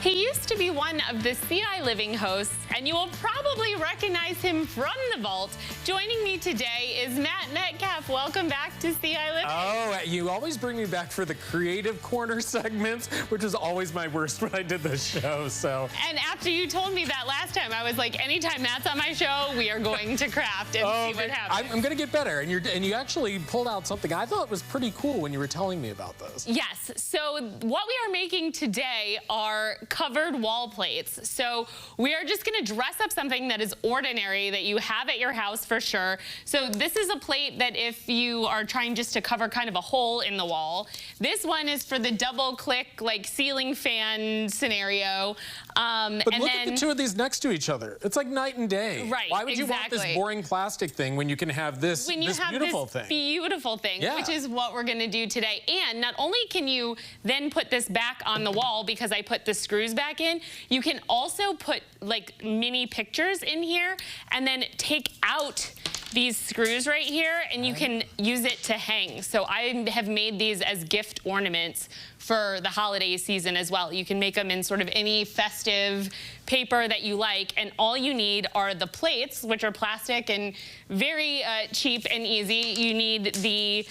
He used to be one of the ciLiving hosts, and you will probably recognize him from the vault. Joining me today is Metcalf. Welcome back to ciLiving. Oh, you always bring me back for the creative corner segments, which is always my worst when I did this show. So. And after you told me that last time, I was like, anytime Matt's on my show, we are going to craft and see what happens. I'm going to get better, and you actually pulled out something I thought was pretty cool when you were telling me about this. Yes. So what we are making today are covered wall plates. So we are just going to dress up something that is ordinary that you have at your house for sure. So this is a plate that if you are trying just to cover kind of a hole in the wall. This one is for the double click like ceiling fan scenario. But look at the two of these next to each other. It's like night and day. Right. Why would you want this boring plastic thing when you can have this beautiful thing? Beautiful thing, yeah. Which is what we're going to do today. And not only can you then put this back on the wall because I put the screws back in, you can also put like mini pictures in here and then take out these screws right here and you can use it to hang. So I have made these as gift ornaments for the holiday season as well. You can make them in sort of any festive paper that you like, and all you need are the plates, which are plastic and very cheap and easy. You need the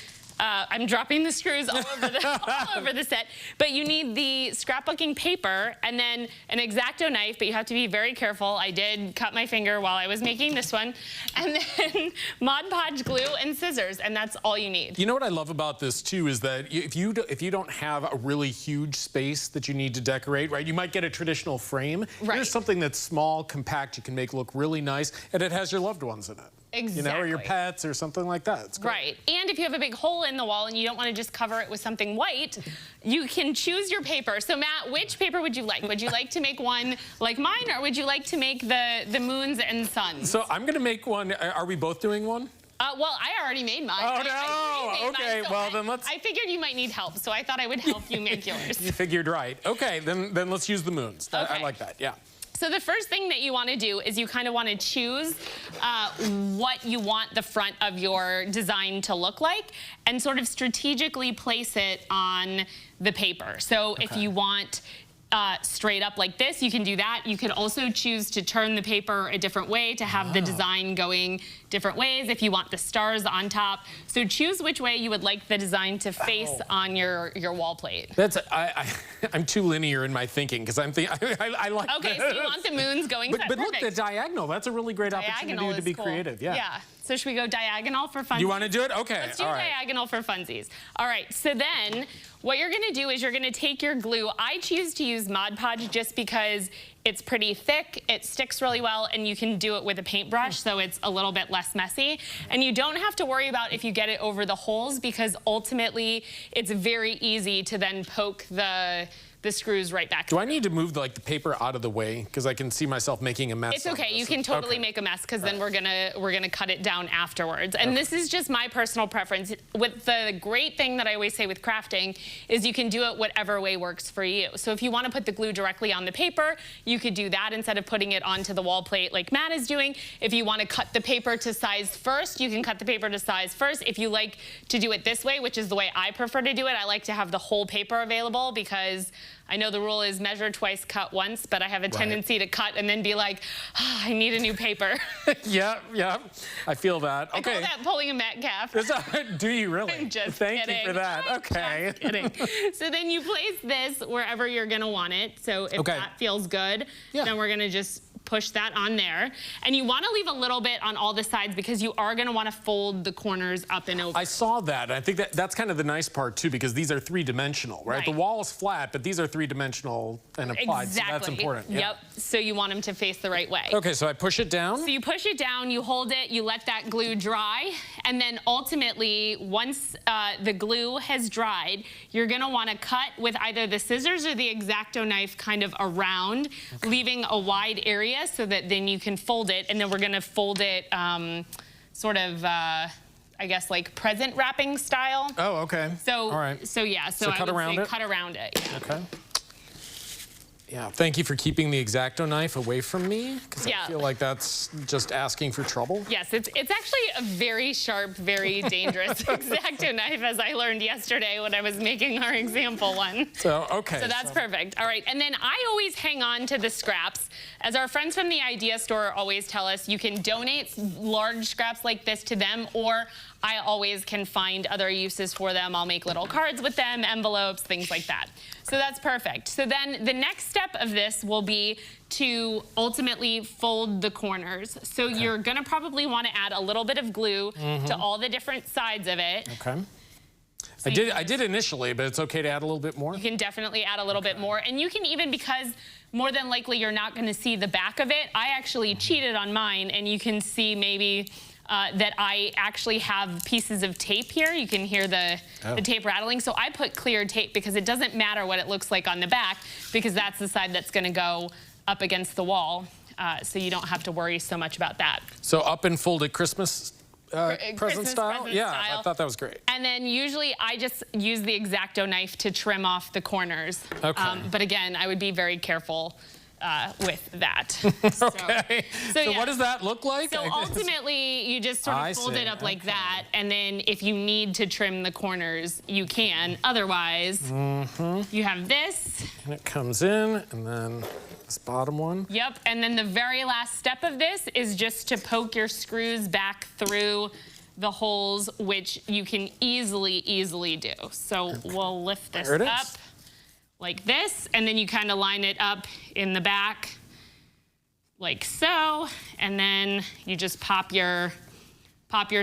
I'm dropping the screws all over the set, but you need the scrapbooking paper and then an X-Acto knife, but you have to be very careful. I did cut my finger while I was making this one, and then Mod Podge glue and scissors, and that's all you need. You know what I love about this too is that if you don't have a really huge space that you need to decorate, right? You might get a traditional frame. Right. Here's something that's small, compact, you can make look really nice, and it has your loved ones in it. Exactly. You know, or your pets or something like that. It's great. Right. And if you have a big hole in the wall and you don't want to just cover it with something white, you can choose your paper. So Matt, which paper would you like? Would you like to make one like mine, or would you like to make the moons and suns? So I'm going to make one. Are we both doing one? Well, I already made mine. Oh, no. Okay, well, then let's... I figured you might need help, so I thought I would help you make yours. You figured right. Okay, then let's use the moons. Okay. I like that, yeah. So the first thing that you want to do is you kind of want to choose what you want the front of your design to look like and sort of strategically place it on the paper. So if you want straight up like this, you can do that. You can also choose to turn the paper a different way to have the design going different ways if you want the stars on top. So choose which way you would like the design to face on your wall plate. That's I'm too linear in my thinking because I like Okay, so you want the moons going but look, the diagonal, that's a really great opportunity to be creative. Yeah. Yeah. So should we go diagonal for funsies? You want to do it? Okay. Let's do diagonal for funsies. All right. So then what you're going to do is you're going to take your glue. I choose to use Mod Podge just because it's pretty thick, it sticks really well, and you can do it with a paintbrush, so it's a little bit less messy. And you don't have to worry about if you get it over the holes because ultimately it's very easy to then poke the screws right back. Do I need to move the paper out of the way because I can see myself making a mess? It's okay. You can totally make a mess because then we're gonna cut it down afterwards. And this is just my personal preference. With the great thing that I always say with crafting is you can do it whatever way works for you. So if you want to put the glue directly on the paper, you could do that instead of putting it onto the wall plate like Matt is doing. If you want to cut the paper to size first, you can cut the paper to size first. If you like to do it this way, which is the way I prefer to do it, I like to have the whole paper available because I know the rule is measure twice, cut once, but I have a tendency to cut and then be like, I need a new paper. Yeah, I feel that. Okay. I call that pulling a Metcalf. Do you really? I'm just Thank kidding. you for that. Okay. Just kidding. So then you place this wherever you're going to want it. So if that feels good, then we're going to just push that on there. And you want to leave a little bit on all the sides because you are going to want to fold the corners up and over. I saw that. I think that's kind of the nice part too because these are three-dimensional, right? The wall is flat, but these are three-dimensional and applied, so that's important. Yep. So you want them to face the right way. Okay, so I push it down. So you push it down, you hold it, you let that glue dry, and then ultimately, once the glue has dried, you're going to want to cut with either the scissors or the X-Acto knife kind of around, leaving a wide area so that then you can fold it, and then we're going to fold it sort of, I guess, like present wrapping style. Oh, okay. So, all right. So yeah, so I cut would around say it? Cut around it. Yeah. Okay. Yeah, thank you for keeping the X-Acto knife away from me, because Yeah. I feel like that's just asking for trouble. Yes, it's actually a very sharp, very dangerous X-Acto knife, as I learned yesterday when I was making our example one. So, okay. So that's perfect. All right, and then I always hang on to the scraps. As our friends from the Idea Store always tell us, you can donate large scraps like this to them, or I always can find other uses for them. I'll make little cards with them, envelopes, things like that. So that's perfect. So then the next step of this will be to ultimately fold the corners. So you're gonna probably wanna add a little bit of glue to all the different sides of it. Okay. So I did initially, but it's okay to add a little bit more? You can definitely add a little bit more. And you can even, because more than likely you're not gonna see the back of it, I actually cheated on mine, and you can see maybe that I actually have pieces of tape here. You can hear the tape rattling. So I put clear tape because it doesn't matter what it looks like on the back, because that's the side that's gonna go up against the wall. So you don't have to worry so much about that. So up and folded Christmas present style? Yeah, style. I thought that was great. And then usually I just use the X-Acto knife to trim off the corners. Okay. But again, I would be very careful with that. Okay. So yeah. what does that look like? So ultimately, you just sort of fold it up like that, and then if you need to trim the corners, you can. Otherwise, you have this. And it comes in, and then this bottom one. Yep, and then the very last step of this is just to poke your screws back through the holes, which you can easily do. So we'll lift this up like this, and then you kind of line it up in the back like so, and then you just pop your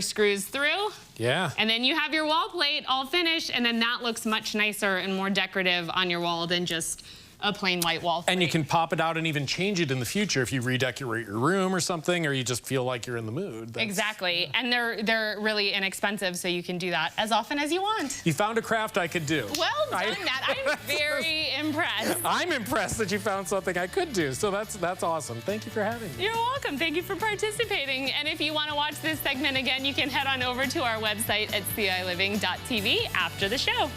screws through. Yeah. And then you have your wall plate all finished, and then that looks much nicer and more decorative on your wall than just a plain white wall plate. And you can pop it out and even change it in the future if you redecorate your room or something, or you just feel like you're in the mood. Exactly. And they're really inexpensive, so you can do that as often as you want. You found a craft I could do. Well done, Matt. I'm very impressed. I'm impressed that you found something I could do, so that's awesome. Thank you for having me. You're welcome. Thank you for participating. And if you want to watch this segment again, you can head on over to our website at ciLiving.tv after the show.